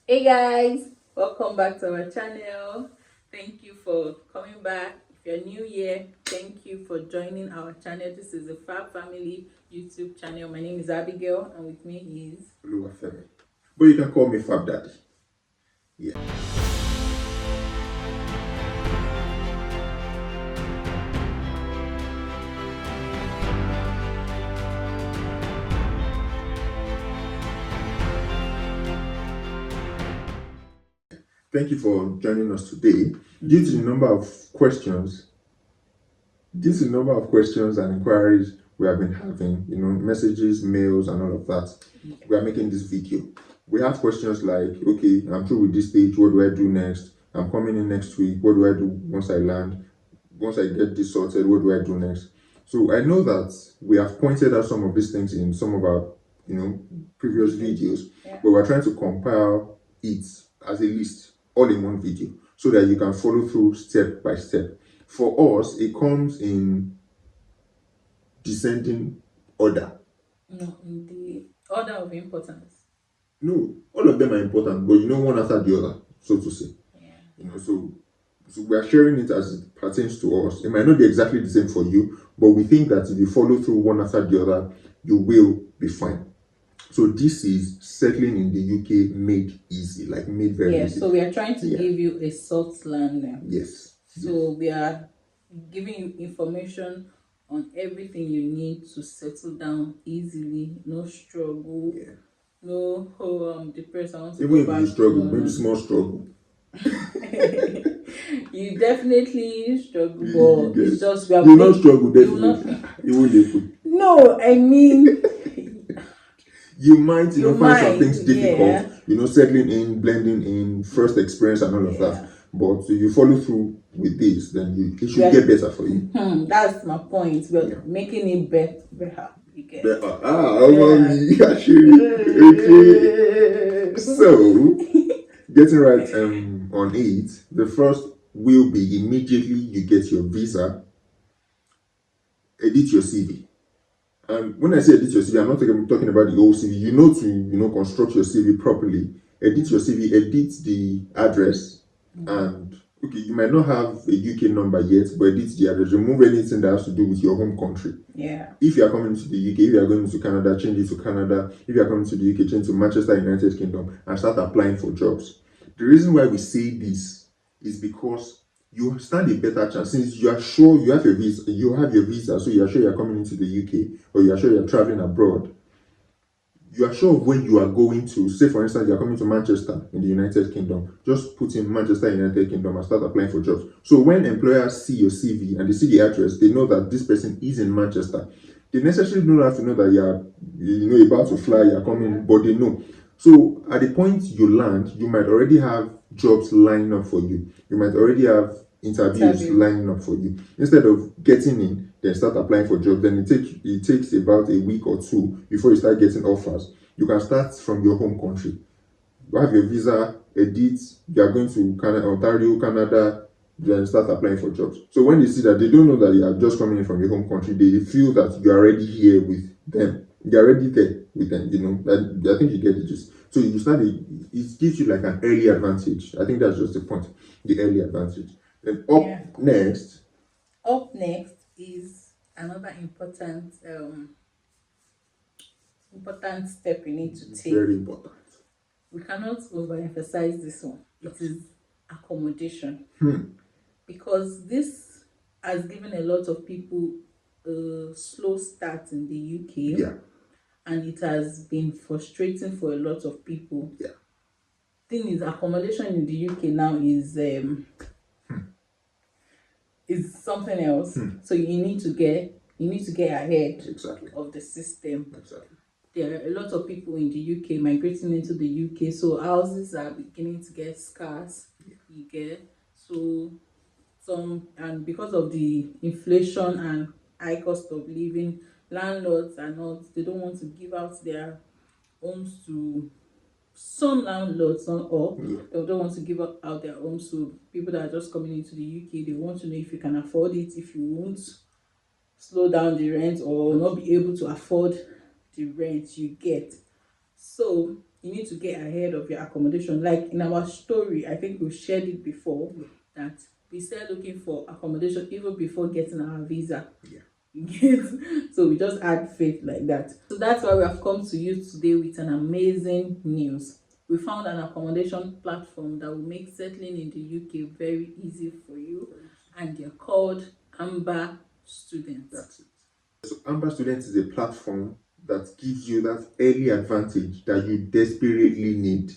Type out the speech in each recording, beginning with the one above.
Hey guys, welcome back to our channel. Thank you for coming back. If you're new here, thank you for joining our channel. This is the Fab Family YouTube channel. My name is Abigail, and with me is Femi. But you can call me Fab Daddy. Yeah. Thank you for joining us today. Due to the number of questions, and inquiries we have been having, messages, mails, and all of that, we are making this video. We have questions like, okay, I'm through with this stage, what do I do next? I'm coming in next week, what do I do once I land? Once I get this sorted, what do I do next? So I know that we have pointed out some of these things in some of our, previous videos, but we're trying to compile it as a list, all in one video, so that you can follow through step by step. For us, it comes in descending order. no in the order of importance. No, all of them are important, but one after the other, so to say. Yeah. So we are sharing it as it pertains to us. It might not be exactly the same for you, but we think that if you follow through one after the other, you will be fine. So this is settling in the UK made easy, like made very easy. So we are trying to give you a soft landing. Yes. So we are giving you information on everything you need to settle down easily. No struggle. Yeah. No, I'm depressed. I want to Even go if back. you struggle, maybe small struggle. You definitely struggle, but it's just we are. You not struggle, definitely. You will. No, I mean. You might, find some things difficult, settling in, blending in, first experience and all of that. But if you follow through with this, then it should get better for you. That's my point. We're making it better. You get better. Mommy, okay. So, getting right on it, the first will be immediately you get your visa, edit your CV. And when I say edit your CV, I'm not talking about the old CV. To construct your CV properly. Edit your CV, edit the address, and okay, you might not have a UK number yet, but edit the address. Remove anything that has to do with your home country. Yeah. If you are coming to the UK, if you are going to Canada, change it to Canada. If you are coming to the UK, change to Manchester, United Kingdom, and start applying for jobs. The reason why we say this is because you stand a better chance since you are sure you have your visa, so you are sure you are coming into the UK, or you are sure you are traveling abroad. You are sure of where you are going to. Say, for instance, you are coming to Manchester in the United Kingdom. Just put in Manchester, United Kingdom, and start applying for jobs. So when employers see your CV and they see the address, they know that this person is in Manchester. They necessarily don't have to know that you are, about to fly, you are coming, but they know. So at the point you land, you might already have jobs lining up for you. You might already have interviews lining up for you. Instead of getting in, then start applying for jobs, then it takes about a week or two before you start getting offers. You can start from your home country. You have your visa, edit, you are going to Canada, Ontario, Canada, then start applying for jobs. So when they see that, they don't know that you are just coming in from your home country, they feel that you are already here with them. You are already there with them, I think you get it. So you start, it gives you like an early advantage. I think that's just the point, the early advantage. Then up next is another important step you need to take. Very important. We cannot overemphasize this one. It is accommodation. Because this has given a lot of people a slow start in the UK. Yeah. And it has been frustrating for a lot of people. Yeah. Thing is, accommodation in the UK now is something else. So you need to get ahead of the system. Exactly. There are a lot of people in the UK migrating into the UK, so houses are beginning to get scarce. You get and because of the inflation and high cost of living, landlords they don't want to give out their homes to some landlords, not all. They don't want to give out their homes to people that are just coming into the UK. They want to know if you can afford it, if you won't slow down the rent or not be able to afford the rent you get. So you need to get ahead of your accommodation. Like in our story, I think we've shared it before, that we started looking for accommodation even before getting our visa. Yeah. So we just had faith like that. So that's why we have come to you today with an amazing news. We found an accommodation platform that will make settling in the UK very easy for you, and they're called Amber Students. That's it. So Amber Students is a platform that gives you that early advantage that you desperately need.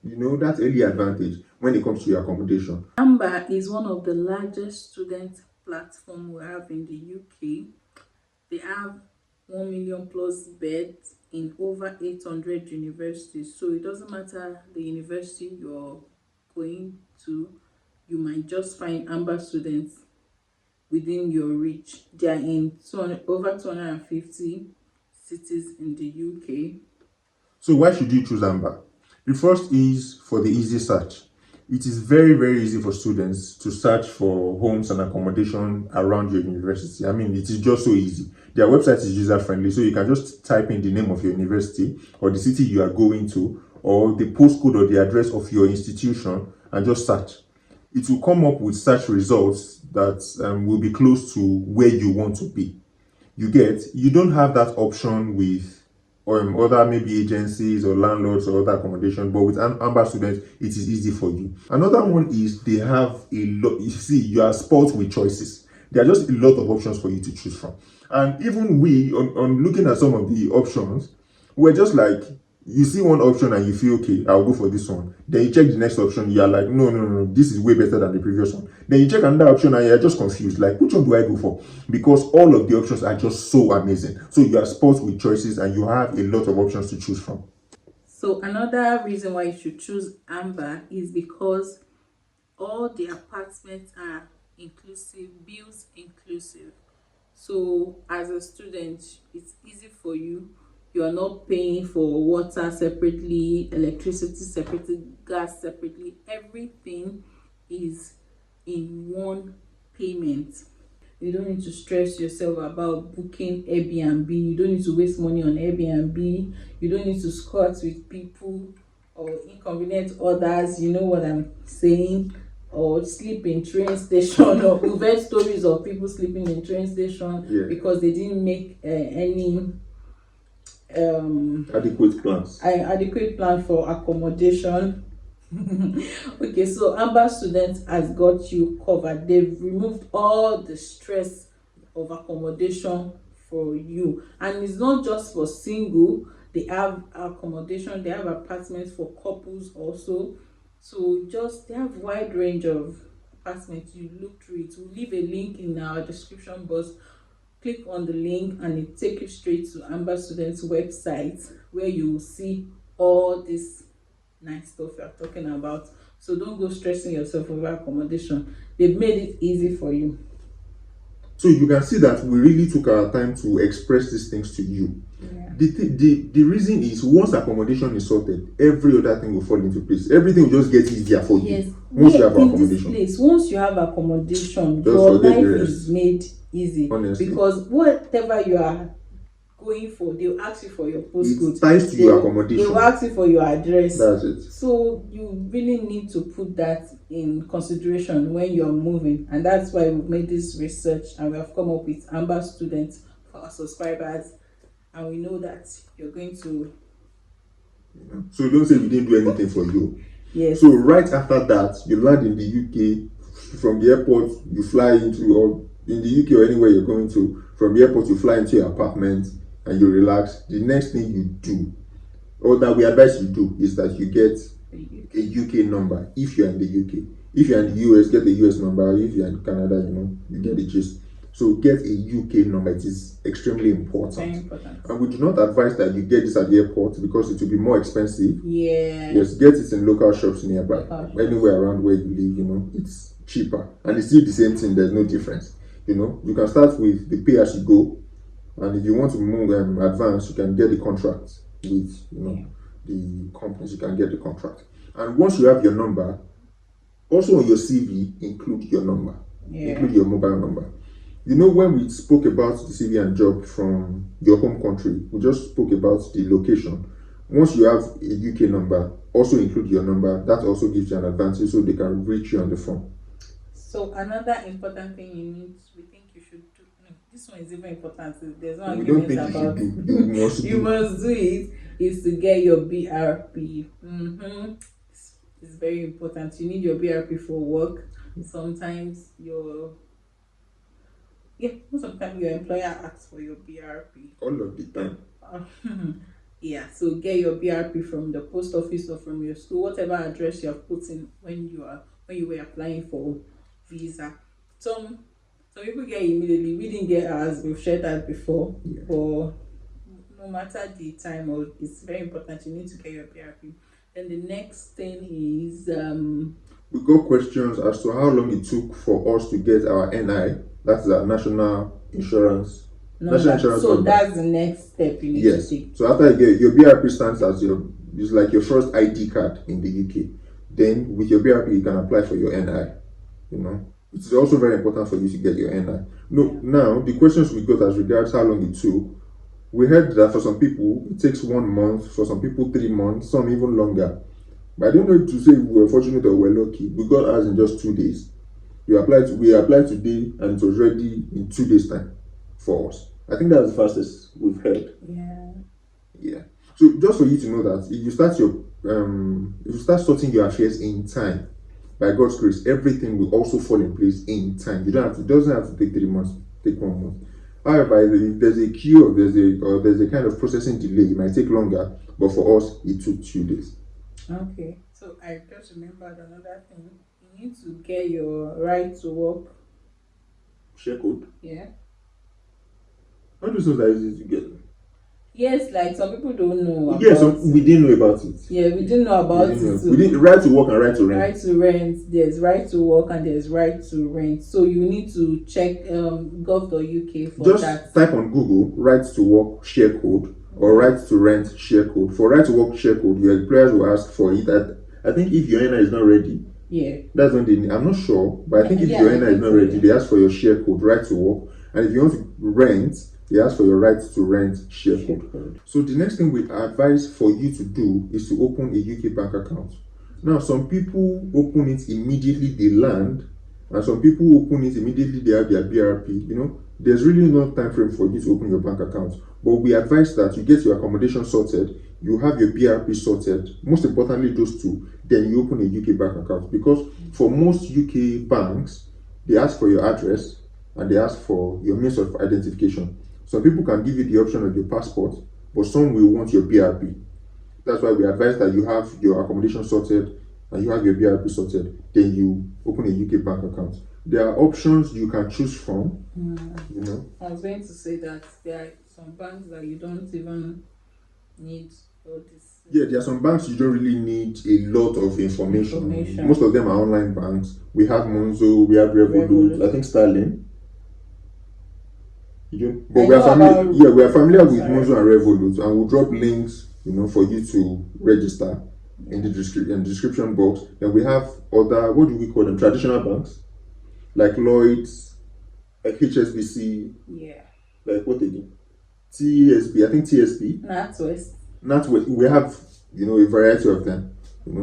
You know, that early advantage when it comes to your accommodation. Amber is one of the largest student platform we have in the UK. They have 1 million plus beds in over 800 universities. So it doesn't matter the university you're going to, you might just find Amber Students within your reach. They are in over 250 cities in the UK. So why should you choose Amber? The first is for the easy search. It is very, very easy for students to search for homes and accommodation around your university. I mean, it is just so easy. Their website is user-friendly, so you can just type in the name of your university or the city you are going to, or the postcode or the address of your institution, and just search. It will come up with search results that will be close to where you want to be. You don't have that option with other maybe agencies or landlords or other accommodation, but with Amber Students, it is easy for you. Another one is they have a lot. You see, you are spoiled with choices. There are just a lot of options for you to choose from. And even we, on looking at some of the options, we're just like, you see one option and you feel, okay, I'll go for this one. Then you check the next option, you're like, no, this is way better than the previous one. Then you check another option and you're just confused, like, which one do I go for? Because all of the options are just so amazing. So you are spoiled with choices and you have a lot of options to choose from. So another reason why you should choose Amber is because all the apartments are inclusive, bills inclusive. So as a student, it's easy for you. You are not paying for water separately, electricity separately, gas separately. Everything is in one payment. You don't need to stress yourself about booking Airbnb. You don't need to waste money on Airbnb. You don't need to squat with people or inconvenient others. You know what I'm saying? Or sleep in train station, or we've heard stories of people sleeping in train station because they didn't make any adequate plan for accommodation. Okay, so Amber Students has got you covered. They've removed all the stress of accommodation for you, and it's not just for single. They have accommodation, they have apartments for couples also. So just they have wide range of apartments. You look through it. We'll leave a link in our description box. Click on the link and it take you straight to Amber Students website, where you will see all this nice stuff we are talking about. So don't go stressing yourself over accommodation. They've made it easy for you. So you can see that we really took our time to express these things to you. Yeah. The reason is, once accommodation is sorted, every other thing will fall into place. Everything will just get easier for you. Yes. Once you have In accommodation. this place, once you have accommodation, Just your forget the life rest. is made easy. Honestly. Because whatever you are going for, they'll ask you for your postcode. It ties to your accommodation. They will ask you for your address. That's it. So you really need to put that in consideration when you're moving, and that's why we've made this research and we have come up with Amber Students for our subscribers, and we know that you're going to. So don't say we didn't do anything for you. Yes. So right after that, you land in the UK. From the airport, you fly into, or in the UK or anywhere you're going to. From the airport, you fly into your apartment and you relax. The next thing you do, or that we advise you do, is that you get a UK number if you're in the UK. If you're in the US, get a US number. If you're in Canada, you get the gist. So get a UK number. It is extremely important. Very important. And we do not advise that you get this at the airport because it will be more expensive. Yeah. Yes, get it in local shops nearby. Anywhere around where you live, it's cheaper. And it's still the same thing, there's no difference. You can start with the pay as you go. And if you want to move advance, you can get the contract with the companies. You can get the contract. And once you have your number, also on your CV, include your number. Include your mobile number. When we spoke about the CV and job from your home country, we just spoke about the location. Once you have a UK number, also include your number. That also gives you an advantage, so they can reach you on the phone. So another important thing we think you should do. No, this one is even important. There's no We don't argument think you should about. do. You must You do. must do it. Is to get your BRP. It's very important. You need your BRP for work. Sometimes most of the time your employer asks for your BRP. All of the time. Yeah, so get your BRP from the post office or from your school, whatever address you have put in when you were applying for visa. Some people get immediately. We didn't get ours. We've shared that before. Yeah. But no matter the time, or it's very important. You need to get your BRP. Then the next thing is We got questions as to how long it took for us to get our NI. That's our national insurance. National insurance so number. that's the next step you need to take. So after you get your BRP stands as it's like your first ID card in the UK. Then with your BRP you can apply for your NI. It's also very important for you to get your NI. Now the questions we got as regards how long it took, we heard that for some people it takes 1 month, for some people 3 months, some even longer. But I don't know to say we were fortunate or we're lucky. We got ours in just 2 days. We applied today and it was ready in 2 days time for us. I think that's the fastest we've heard. Yeah. So just for you to know that if you start sorting your affairs in time, by God's grace, everything will also fall in place in time. It doesn't have to take 3 months, take 1 month. However, if there's a queue or there's a kind of processing delay, it might take longer. But for us, it took 2 days. Okay. So I just remembered another thing. You need to get your right to work Share code. Yeah. How do you know that easy to get? Yes, like some people don't know about. Yes, we didn't know about it. Yeah, we didn't know about it. We didn't right to work and right to rent. Right to rent. There's right to work and there's right to rent. So you need to check gov.uk for Just that. type on Google right to work share code or right to rent share code. For right to work share code, your employers will ask for it. I think if your NI is not ready, that's when they. I'm not sure, but I think if your NI is not ready, they ask for your share code, right to work, and if you want to rent, they ask for your right to rent share code. So the next thing we advise for you to do is to open a UK bank account. Now, some people open it immediately they land, and some people open it immediately they have their BRP. There's really no time frame for you to open your bank account. But we advise that you get your accommodation sorted, you have your BRP sorted, most importantly those two, then you open a UK bank account. Because for most UK banks, they ask for your address and they ask for your means of identification. Some people can give you the option of your passport, but some will want your BRP. That's why we advise that you have your accommodation sorted and you have your BRP sorted, then you open a UK bank account. There are options you can choose from. I was going to say that there are some banks that you don't even need all this. Yeah, there are some banks you don't really need a lot of information. Most of them are online banks. We have Monzo, we have Revolut, I think Sterling. But we are familiar with Monzo and Revolut, and we'll drop links, for you to register in the description box. Then we have other, what do we call them? Traditional banks, like Lloyd's, like HSBC. Yeah. Like what again? TSB, I think TSB. NatWest. We have, a variety of them.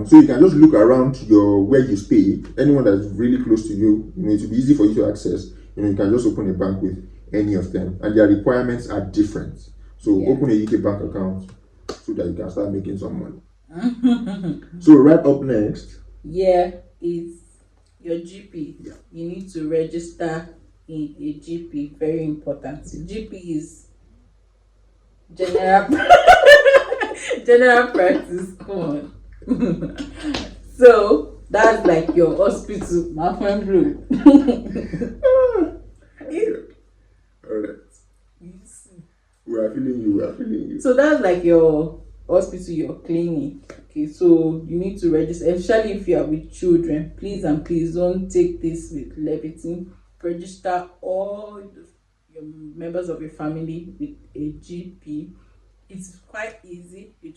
So you can just look around where you stay. Anyone that's really close to you, it will be easy for you to access. You can just open a bank with any of them, and their requirements are different. So open a UK bank account so that you can start making some money. So right up next, is your GP. You need to register in a GP. Very important. GP is general general practice. Come on. So that's like your hospital, my friend Blue. Alright. We are feeling you. So that's like your hospital, your clinic. Okay, so you need to register, especially if you are with children. Please and please don't take this with levity. Register all your members of your family with a GP. It's quite easy. You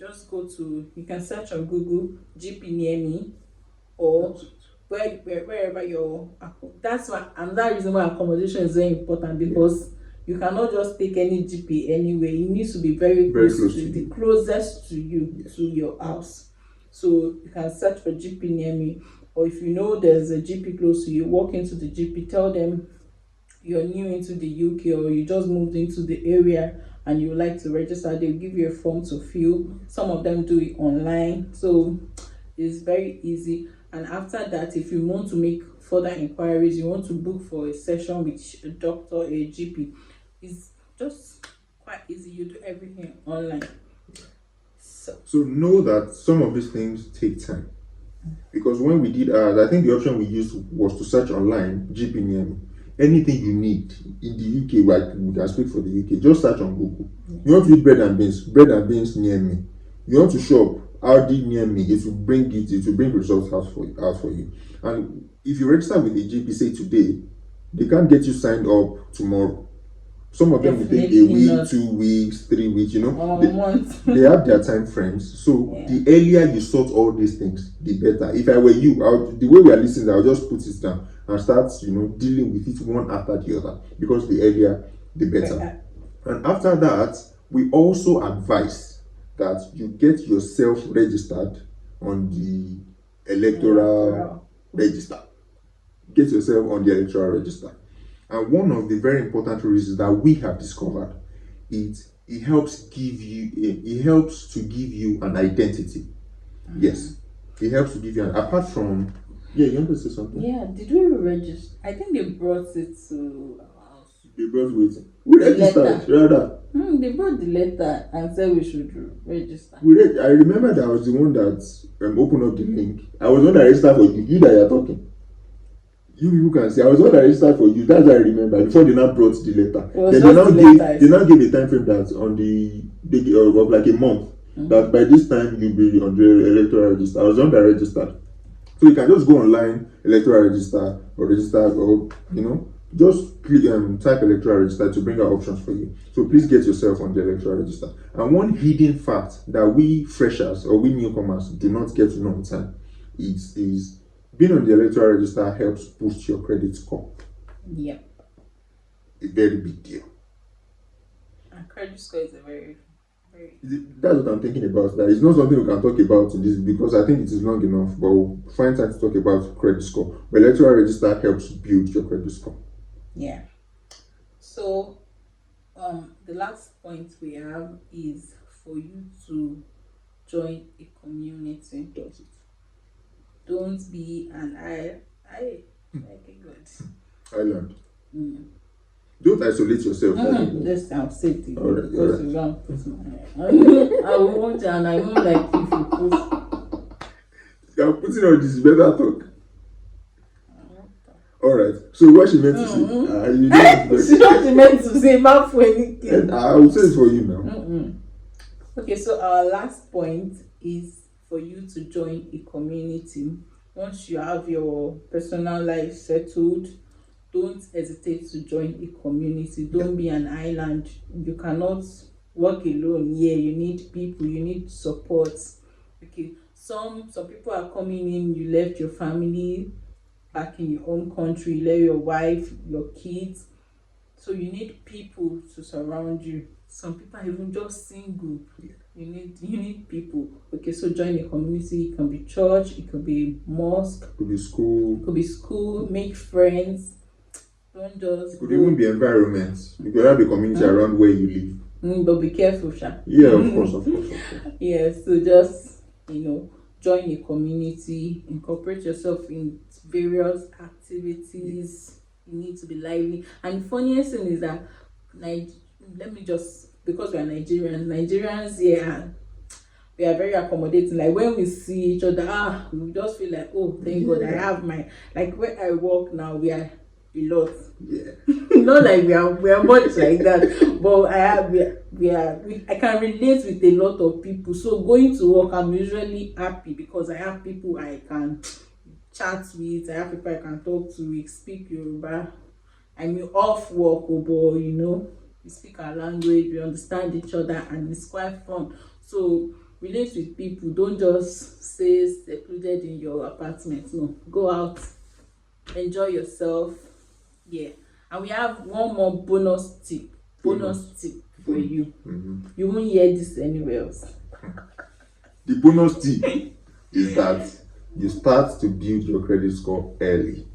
can search on Google GP near me, or wherever that's why, and that reason why accommodation is very important, because You cannot just take any GP anywhere. It needs to be very Very close close to to the you. closest to you, Yes. to your house. So you can search for GP near me, or if you know there's a GP close to you, walk into the GP, tell them you're new into the UK or you just moved into the area and you would like to register. They'll give you a form to fill. Some of them do it online, so it's very easy. And after that, if you want to make further inquiries, you want to book for a session with a doctor, a GP, it's just quite easy. You do everything online. So know that some of these things take time. Because when we did ours, I think the option we used was to search online, GP near me. Anything you need in the UK, like we can speak for the UK, just search on Google. You want to eat bread and beans near me. You want to shop Aldi near me, it will bring results out for you. And if you register with a GP, say today, they can't get you signed up tomorrow. Some of them will take a Definitely week, not. 2 weeks, 3 weeks, Or a month. they have their time frames. So Yeah. the earlier you sort all these things, the better. If I were you, the way we are listening, I'll just put it down and start, dealing with it one after the other. Because the earlier, the better. And after that, we also advise that you get yourself registered on the electoral register. Get yourself on the electoral register. And one of the very important reasons that we have discovered is it helps to give you an identity. Yes, it helps to give you apart from, you want to say something? Yeah, did we register? I think they brought it to our house. They brought waiting. We registered rather. They brought the letter and said we should register. I remember that I was the one that opened up the link. I was the one that registered for you. You that you're talking. You people can see I was not registered for you. That's what I remember. Before they now brought the letter, then they now gave a time frame that on of like a month, that by this time you'll be on the electoral register. I was not registered, so you can just go online, electoral register or register, or just click type electoral register to bring out options for you. So please get yourself on the electoral register. And one hidden fact that we freshers or we newcomers do not get to know in time is being on the electoral register helps boost your credit score. Yep. A very big deal. And credit score is a very, very... That's what I'm thinking about. That it's not something we can talk about in this because I think it is long enough, but we'll find time to talk about credit score. But electoral register helps build your credit score. Yeah. So, the last point we have is for you to join a community. That's it. Don't be an okay, good. Island. Don't isolate yourself. This I'll say to you. All right. Because you don't put my I won't, and I won't like if you put. You're putting on this better talk. All right. So what she meant to say? You what she meant to say, not for anything. I will say it for you now. Okay, so our last point is for you to join a community. Once you have your personal life settled, don't hesitate to join a community. Don't be an island. You cannot work alone. Yeah, you need people, you need support. Okay, some people are coming in, you left your family back in your own country, you left your wife, your kids, so you need people to surround you. Some people are even just single. You need people. Okay, so join a community. It can be church, it could be mosque, it could be school, make friends. Don't just it could even be environments. You could have a community around where you live. But be careful, Sha. Yeah, of course. Yeah, so just join a community, incorporate yourself in various activities. You need to be lively. And the funniest thing is that because we are Nigerians here, we are very accommodating. Like when we see each other, we just feel like, oh, thank God, I have like where I work now, we are a lot. Yeah. Not like we are much like that, but I can relate with a lot of people. So going to work, I'm usually happy because I have people I can chat with, I have people I can talk to, we speak Yoruba. I mean, off work, but we speak our language, we understand each other, and it's quite fun. So relate with people. Don't just stay secluded in your apartment. No, go out, enjoy yourself. Yeah. And we have one more bonus tip bonus tip for you. Mm-hmm. You won't hear this anywhere else. The bonus tip is that you start to build your credit score early.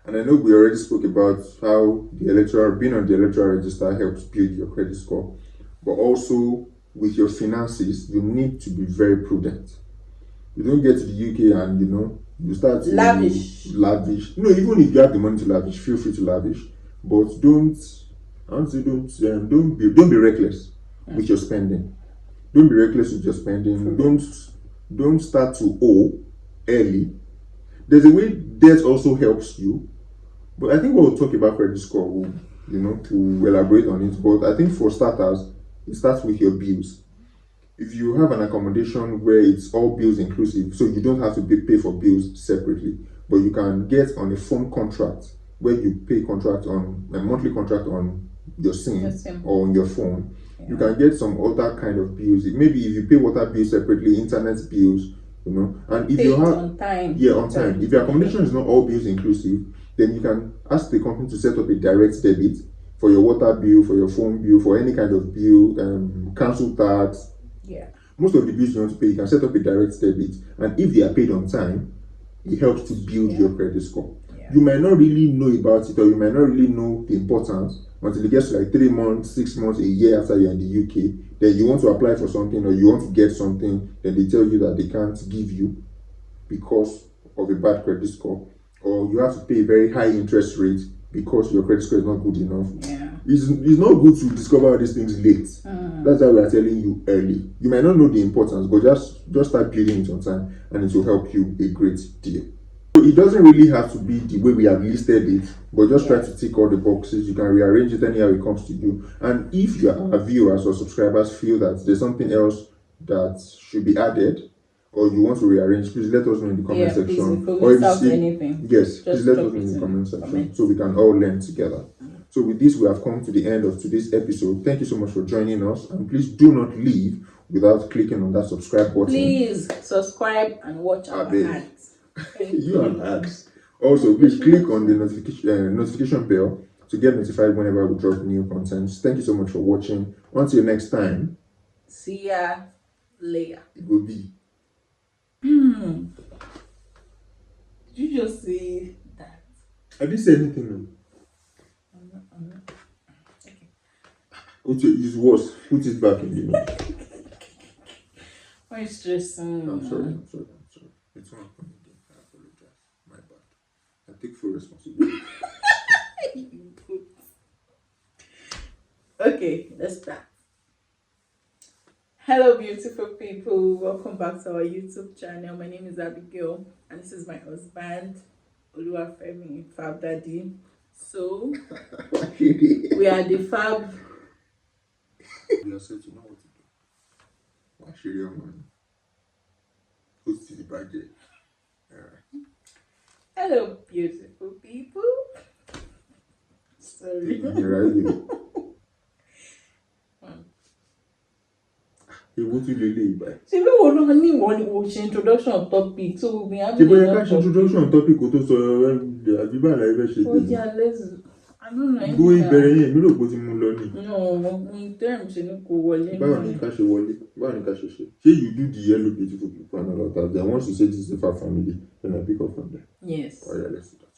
And I know we already spoke about how being on the electoral register helps build your credit score, but also with your finances, you need to be very prudent. You don't get to the UK and you start to lavish. No, even if you have the money to lavish, feel free to lavish, but don't be reckless with your spending. Don't be reckless with your spending. Don't start to owe early. There's a way debt also helps you, but I think we'll talk about credit score. We'll elaborate on it. But I think for starters, it starts with your bills. If you have an accommodation where it's all bills inclusive, so you don't have to pay for bills separately, but you can get on a phone contract where you pay contract on a monthly contract on your SIM or on your phone. Yeah. You can get some other kind of bills. Maybe if you pay water bills separately, internet bills, and if you have on time. On time. If your accommodation is not all bills inclusive, then you can ask the company to set up a direct debit for your water bill, for your phone bill, for any kind of bill, council tax. Yeah. Most of the bills you want to pay, you can set up a direct debit, and if they are paid on time, it helps to build your credit score. Yeah. You might not really know about it, or you might not really know the importance until it gets to like 3 months, 6 months, a year after you're in the UK. Then you want to apply for something, or you want to get something, then they tell you that they can't give you because of a bad credit score, or you have to pay a very high interest rate because your credit score is not good enough. Yeah. It's not good to discover all these things late. That's why we are telling you early. You might not know the importance, but just start building it on time, and it will help you a great deal. So it doesn't really have to be the way we have listed it, but just try to tick all the boxes. You can rearrange it anyhow it comes to you. And if your viewers or subscribers feel that there's something else that should be added, or you want to rearrange, please let us know in the comment section. Or if you see anything, yes, please let us know in the comment section so we can all learn together. So with this, we have come to the end of today's episode. Thank you so much for joining us, and please do not leave without clicking on that subscribe button. Please subscribe and watch our ads. You have ads. Also, please click on the notification bell to get notified whenever we drop new content. Thank you so much for watching. Until next time. See ya later. It will be. Did you just say that? I didn't say anything. Okay. It's worse. Put it back in the note. Why are you stressing? I'm sorry. It's not happening again. I apologize. My bad. I take full responsibility. Okay, let's start. Hello beautiful people, welcome back to our YouTube channel. My name is Abigail and this is my husband Oluwafemi, Fab Daddy. So we are the Fab. You are said to know what to do. Why should your man put to the budget? Hello beautiful people. Sorry. He won't really buy. See, we will not need one introduction topic, so we'll be having introduction topic. Oh yeah, let's. I don't know. Go in there, you know what you No, in terms of wọlé. Báwo ni ká ṣe. You do the yellow beautiful people and all of that. Then once you say this is a Fab family, then I pick up from there. Yes. Oh yeah, let's do that.